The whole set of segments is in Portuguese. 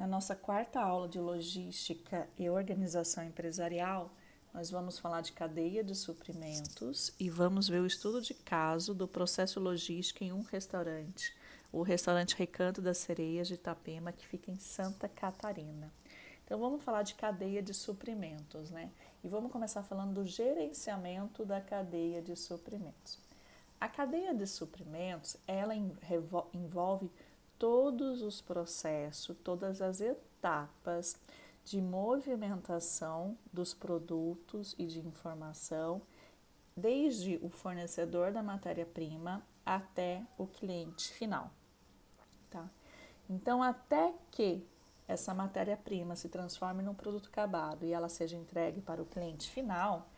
Na nossa quarta aula de Logística e Organização Empresarial, nós vamos falar de cadeia de suprimentos e vamos ver o estudo de caso do processo logístico em um restaurante, o restaurante Recanto das Sereias de Itapema, que fica em Santa Catarina. Então vamos falar de cadeia de suprimentos, né? E vamos começar falando do gerenciamento da cadeia de suprimentos. A cadeia de suprimentos, ela envolve todos os processos, todas as etapas de movimentação dos produtos e de informação, desde o fornecedor da matéria-prima até o cliente final, tá? Então, até que essa matéria-prima se transforme num produto acabado e ela seja entregue para o cliente final,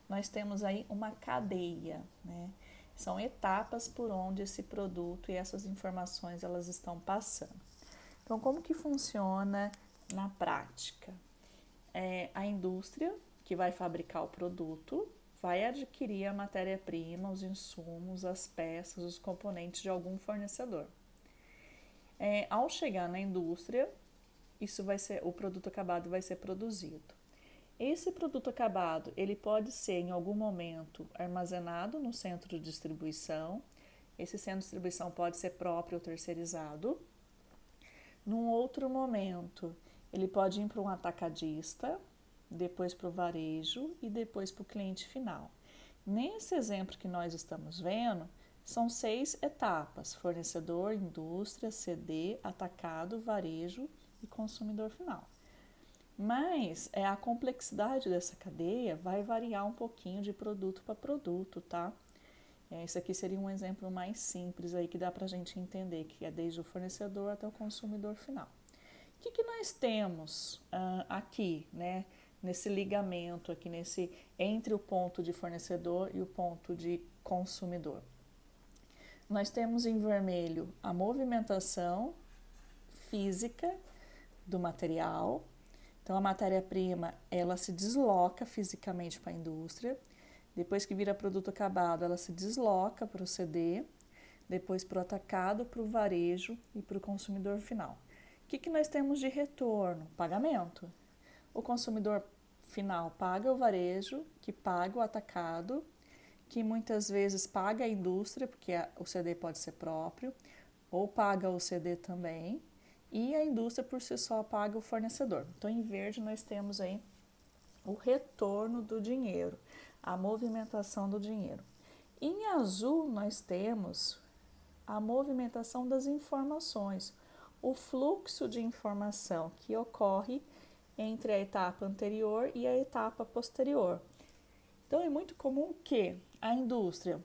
nós temos aí uma cadeia, né? São etapas por onde esse produto e essas informações elas estão passando. Então, como que funciona na prática? A indústria que vai fabricar o produto vai adquirir a matéria-prima, os insumos, as peças, os componentes de algum fornecedor. Ao chegar na indústria, o produto acabado vai ser produzido. Esse produto acabado, ele pode ser em algum momento armazenado no centro de distribuição. Esse centro de distribuição pode ser próprio ou terceirizado. Num outro momento, ele pode ir para um atacadista, depois para o varejo e depois para o cliente final. Nesse exemplo que nós estamos vendo, são 6 etapas: fornecedor, indústria, CD, atacado, varejo e consumidor final. Mas a complexidade dessa cadeia vai variar um pouquinho de produto para produto, tá? Isso aqui seria um exemplo mais simples aí que dá para a gente entender, que é desde o fornecedor até o consumidor final. O que nós temos aqui, né? Nesse ligamento aqui, entre o ponto de fornecedor e o ponto de consumidor? Nós temos em vermelho a movimentação física do material. Então, a matéria-prima, ela se desloca fisicamente para a indústria. Depois que vira produto acabado, ela se desloca para o CD, depois para o atacado, para o varejo e para o consumidor final. O que nós temos de retorno? Pagamento. O consumidor final paga o varejo, que paga o atacado, que muitas vezes paga a indústria, porque o CD pode ser próprio, ou paga o CD também, e a indústria por si só paga o fornecedor. Então, em verde nós temos aí o retorno do dinheiro, a movimentação do dinheiro. Em azul nós temos a movimentação das informações, o fluxo de informação que ocorre entre a etapa anterior e a etapa posterior. Então, é muito comum que a indústria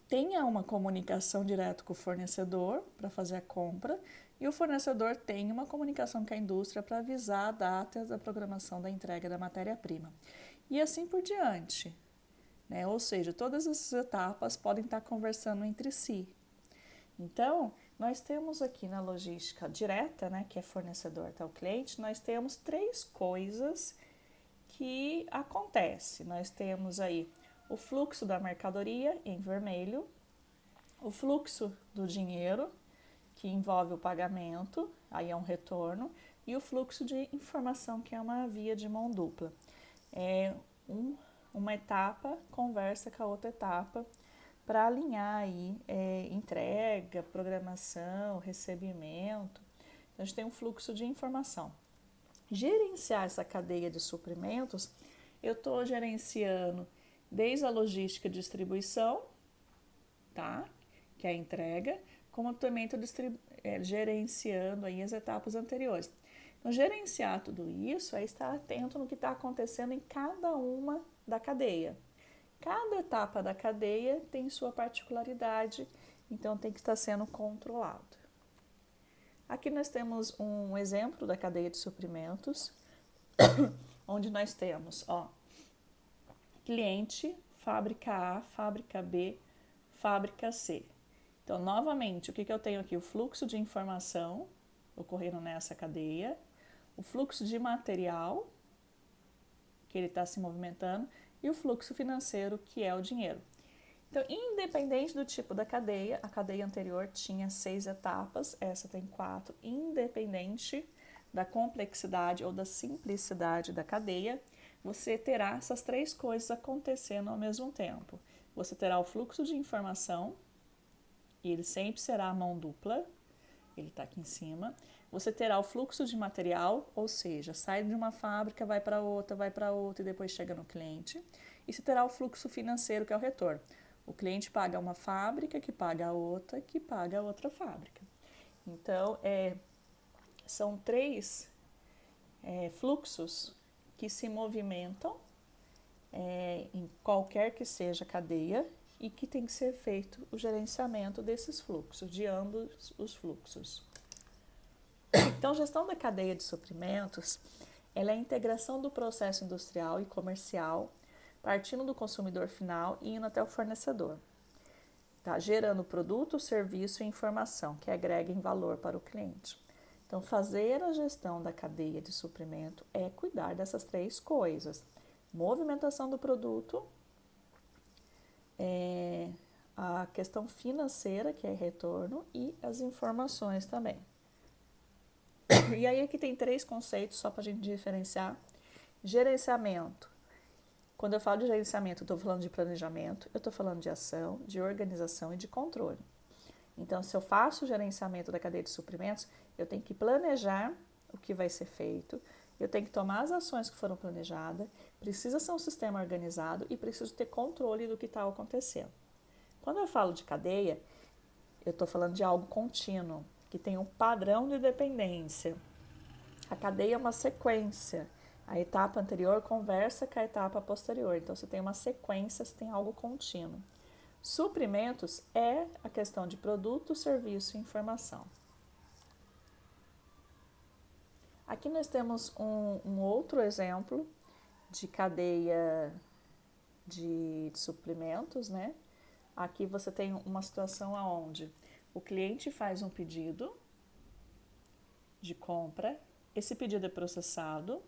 tenha uma comunicação direta com o fornecedor para fazer a compra e o fornecedor tenha uma comunicação com a indústria para avisar a data da programação da entrega da matéria-prima. E assim por diante, né? Ou seja, todas essas etapas podem estar conversando entre si. Então, nós temos aqui na logística direta, né, que é fornecedor até o cliente, nós temos 3 coisas que acontecem. Nós temos aí o fluxo da mercadoria em vermelho, o fluxo do dinheiro, que envolve o pagamento, aí é um retorno, e o fluxo de informação, que é uma via de mão dupla. Uma etapa conversa com a outra etapa para alinhar aí entrega, programação, recebimento. Então, a gente tem um fluxo de informação. Gerenciar essa cadeia de suprimentos, eu estou gerenciando desde a logística de distribuição, tá? Que é a entrega, como também estou gerenciando aí as etapas anteriores. Então, gerenciar tudo isso é estar atento no que está acontecendo em cada uma da cadeia. Cada etapa da cadeia tem sua particularidade, então tem que estar sendo controlado. Aqui nós temos um exemplo da cadeia de suprimentos, onde nós temos, cliente, fábrica A, fábrica B, fábrica C. Então, novamente, o que eu tenho aqui? O fluxo de informação ocorrendo nessa cadeia, o fluxo de material, que ele está se movimentando, e o fluxo financeiro, que é o dinheiro. Então, independente do tipo da cadeia, a cadeia anterior tinha 6 etapas, essa tem 4, independente da complexidade ou da simplicidade da cadeia, você terá essas três coisas acontecendo ao mesmo tempo. Você terá o fluxo de informação, e ele sempre será a mão dupla, ele está aqui em cima. Você terá o fluxo de material, ou seja, sai de uma fábrica, vai para outra e depois chega no cliente. E você terá o fluxo financeiro, que é o retorno. O cliente paga uma fábrica, que paga a outra, que paga a outra fábrica. Então, são três fluxos que se movimentam em qualquer que seja a cadeia e que tem que ser feito o gerenciamento desses fluxos, de ambos os fluxos. Então, gestão da cadeia de suprimentos, ela é a integração do processo industrial e comercial, partindo do consumidor final e indo até o fornecedor, tá? Gerando produto, serviço e informação que agreguem valor para o cliente. Então, fazer a gestão da cadeia de suprimento é cuidar dessas três coisas: movimentação do produto, a questão financeira, que é retorno, e as informações também. E aí aqui tem três conceitos só para a gente diferenciar. Gerenciamento. Quando eu falo de gerenciamento, eu estou falando de planejamento, eu estou falando de ação, de organização e de controle. Então, se eu faço o gerenciamento da cadeia de suprimentos, eu tenho que planejar o que vai ser feito, eu tenho que tomar as ações que foram planejadas, precisa ser um sistema organizado e preciso ter controle do que está acontecendo. Quando eu falo de cadeia, eu estou falando de algo contínuo, que tem um padrão de dependência. A cadeia é uma sequência. A etapa anterior conversa com a etapa posterior. Então, você tem uma sequência, você tem algo contínuo. Suprimentos é a questão de produto, serviço e informação. Aqui nós temos um outro exemplo de cadeia de suprimentos, né? Aqui você tem uma situação onde o cliente faz um pedido de compra, esse pedido é processado.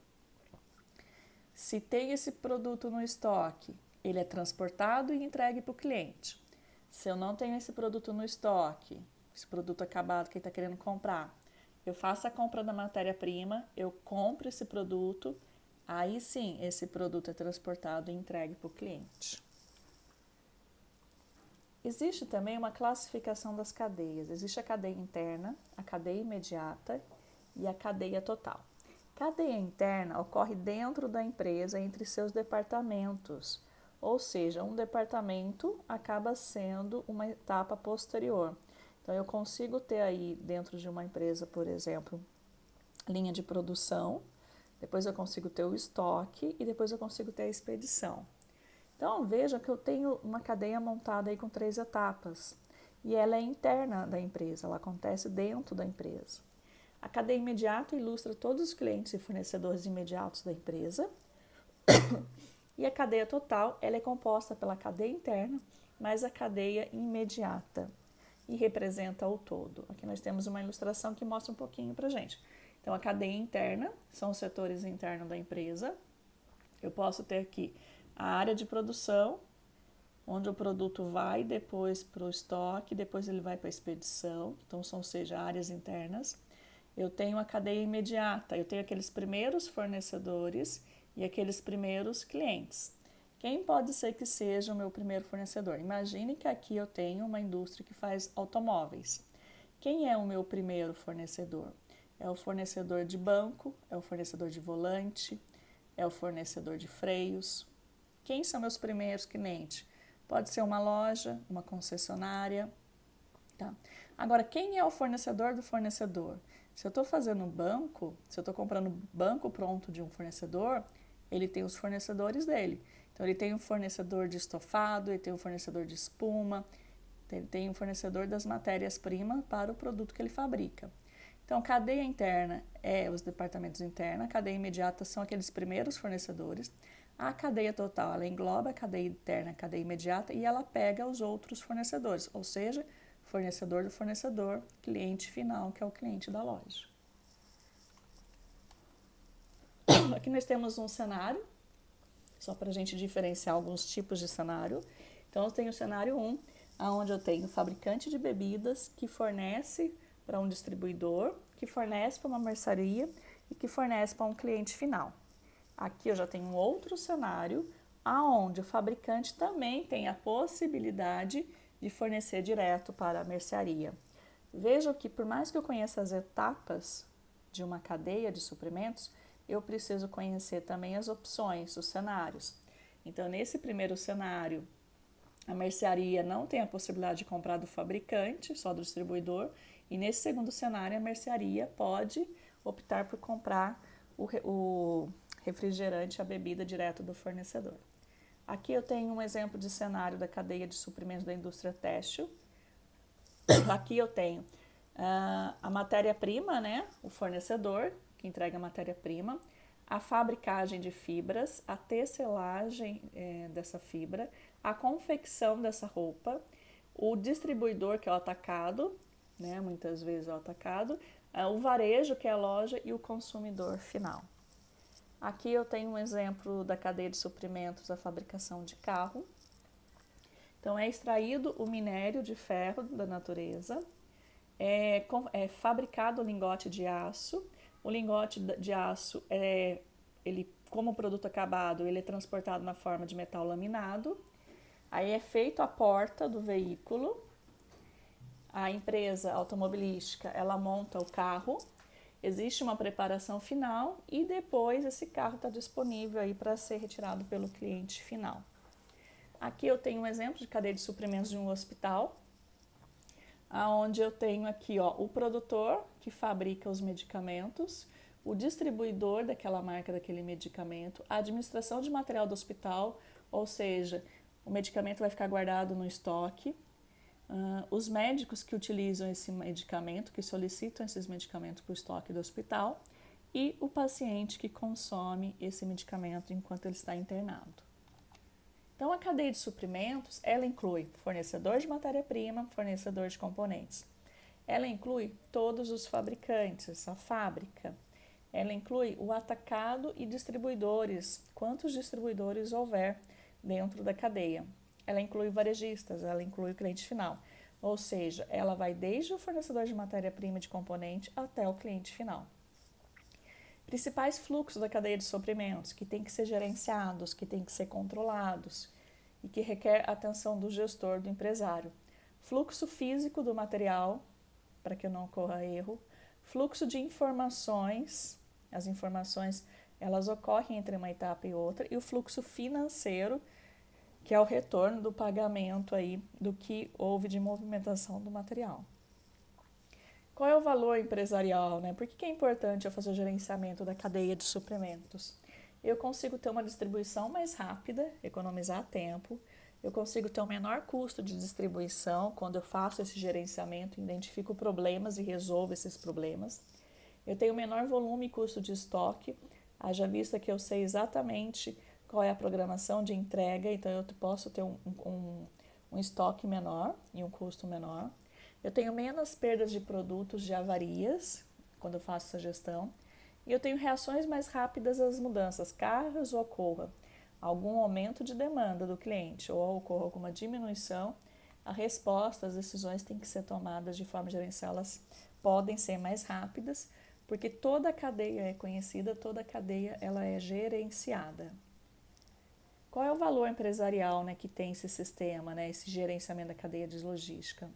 Se tem esse produto no estoque, ele é transportado e entregue para o cliente. Se eu não tenho esse produto no estoque, esse produto acabado que ele está querendo comprar, eu faço a compra da matéria-prima, eu compro esse produto, aí sim esse produto é transportado e entregue para o cliente. Existe também uma classificação das cadeias. Existe a cadeia interna, a cadeia imediata e a cadeia total. Cadeia interna ocorre dentro da empresa, entre seus departamentos, ou seja, um departamento acaba sendo uma etapa posterior. Então, eu consigo ter aí dentro de uma empresa, por exemplo, linha de produção, depois eu consigo ter o estoque e depois eu consigo ter a expedição. Então, veja que eu tenho uma cadeia montada aí com 3 etapas e ela é interna da empresa, ela acontece dentro da empresa. A cadeia imediata ilustra todos os clientes e fornecedores imediatos da empresa. E a cadeia total, ela é composta pela cadeia interna mais a cadeia imediata e representa o todo. Aqui nós temos uma ilustração que mostra um pouquinho para a gente. Então, a cadeia interna são os setores internos da empresa. Eu posso ter aqui a área de produção, onde o produto vai depois para o estoque, depois ele vai para a expedição, então são, seja, áreas internas. Eu tenho a cadeia imediata, eu tenho aqueles primeiros fornecedores e aqueles primeiros clientes. Quem pode ser que seja o meu primeiro fornecedor? Imagine que aqui eu tenho uma indústria que faz automóveis. Quem é o meu primeiro fornecedor? É o fornecedor de banco, é o fornecedor de volante, é o fornecedor de freios. Quem são meus primeiros clientes? Pode ser uma loja, uma concessionária. Tá? Agora, quem é o fornecedor do fornecedor? Se eu estou fazendo banco, se eu estou comprando banco pronto de um fornecedor, ele tem os fornecedores dele. Então, ele tem um fornecedor de estofado, ele tem um fornecedor de espuma, ele tem um fornecedor das matérias-primas para o produto que ele fabrica. Então, cadeia interna é os departamentos internos, a cadeia imediata são aqueles primeiros fornecedores. A cadeia total, ela engloba a cadeia interna, a cadeia imediata e ela pega os outros fornecedores, ou seja, fornecedor do fornecedor, cliente final, que é o cliente da loja. Aqui nós temos um cenário, só para a gente diferenciar alguns tipos de cenário. Então, eu tenho o cenário 1, onde eu tenho fabricante de bebidas que fornece para um distribuidor, que fornece para uma mercearia, e que fornece para um cliente final. Aqui eu já tenho um outro cenário, aonde o fabricante também tem a possibilidade de fornecer direto para a mercearia. Veja que por mais que eu conheça as etapas de uma cadeia de suprimentos, eu preciso conhecer também as opções, os cenários. Então, nesse primeiro cenário, a mercearia não tem a possibilidade de comprar do fabricante, só do distribuidor, e nesse segundo cenário, a mercearia pode optar por comprar o refrigerante, a bebida direto do fornecedor. Aqui eu tenho um exemplo de cenário da cadeia de suprimentos da indústria têxtil. Aqui eu tenho a matéria-prima, né, o fornecedor que entrega a matéria-prima, a fabricagem de fibras, a tecelagem dessa fibra, a confecção dessa roupa, o distribuidor, que é o atacado, né, muitas vezes é o atacado, o varejo, que é a loja, e o consumidor final. Aqui eu tenho um exemplo da cadeia de suprimentos da fabricação de carro. Então, é extraído o minério de ferro da natureza, é fabricado o lingote de aço. O lingote de aço, ele, como produto acabado, ele é transportado na forma de metal laminado. Aí é feito a porta do veículo. A empresa automobilística, ela monta o carro. Existe uma preparação final e depois esse carro está disponível aí para ser retirado pelo cliente final. Aqui eu tenho um exemplo de cadeia de suprimentos de um hospital, onde eu tenho aqui o produtor que fabrica os medicamentos, o distribuidor daquela marca, daquele medicamento, a administração de material do hospital, ou seja, o medicamento vai ficar guardado no estoque, os médicos que utilizam esse medicamento, que solicitam esses medicamentos para o estoque do hospital, e o paciente que consome esse medicamento enquanto ele está internado. Então, a cadeia de suprimentos, ela inclui fornecedor de matéria-prima, fornecedor de componentes. Ela inclui todos os fabricantes, a fábrica. Ela inclui o atacado e distribuidores, quantos distribuidores houver dentro da cadeia. Ela inclui varejistas, ela inclui o cliente final. Ou seja, ela vai desde o fornecedor de matéria-prima e de componente até o cliente final. Principais fluxos da cadeia de suprimentos que têm que ser gerenciados, que têm que ser controlados e que requer atenção do gestor, do empresário. Fluxo físico do material, para que não ocorra erro. Fluxo de informações, as informações elas ocorrem entre uma etapa e outra. E o fluxo financeiro, que é o retorno do pagamento aí do que houve de movimentação do material. Qual é o valor empresarial, né? Por que é importante eu fazer o gerenciamento da cadeia de suprimentos? Eu consigo ter uma distribuição mais rápida, economizar tempo, eu consigo ter um menor custo de distribuição quando eu faço esse gerenciamento, identifico problemas e resolvo esses problemas. Eu tenho menor volume e custo de estoque, haja vista que eu sei exatamente qual é a programação de entrega, então eu posso ter um estoque menor e um custo menor. Eu tenho menos perdas de produtos, de avarias, quando eu faço essa gestão. E eu tenho reações mais rápidas às mudanças, caso ocorra algum aumento de demanda do cliente ou ocorra alguma diminuição, a resposta, as decisões têm que ser tomadas de forma gerencial, elas podem ser mais rápidas, porque toda a cadeia é conhecida, toda a cadeia ela é gerenciada. Qual é o valor empresarial, né, que tem esse sistema, né, esse gerenciamento da cadeia de logística?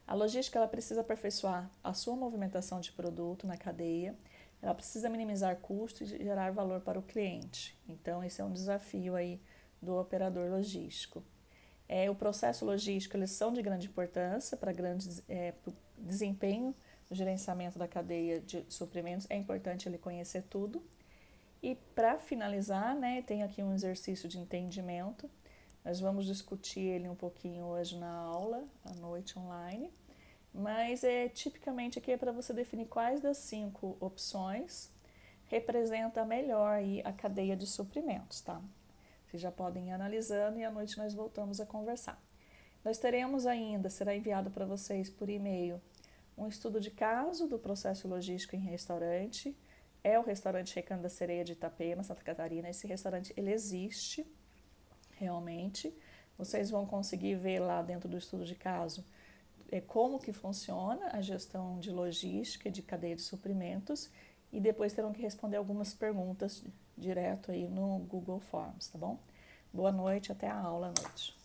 A logística ela precisa aperfeiçoar a sua movimentação de produto na cadeia, ela precisa minimizar custos e gerar valor para o cliente. Então, esse é um desafio aí do operador logístico. O processo logístico, eles são de grande importância para o desempenho do gerenciamento da cadeia de suprimentos. É importante ele conhecer tudo. E para finalizar, né, tem aqui um exercício de entendimento. Nós vamos discutir ele um pouquinho hoje na aula, à noite online. Mas tipicamente aqui é para você definir quais das 5 opções representa melhor aí a cadeia de suprimentos, tá? Vocês já podem ir analisando e à noite nós voltamos a conversar. Nós teremos ainda, será enviado para vocês por e-mail, um estudo de caso do processo logístico em restaurante. É o restaurante Recanto da Sereia de Itapema, Santa Catarina. Esse restaurante, ele existe realmente. Vocês vão conseguir ver lá dentro do estudo de caso como que funciona a gestão de logística e de cadeia de suprimentos e depois terão que responder algumas perguntas direto aí no Google Forms, tá bom? Boa noite, até a aula à noite.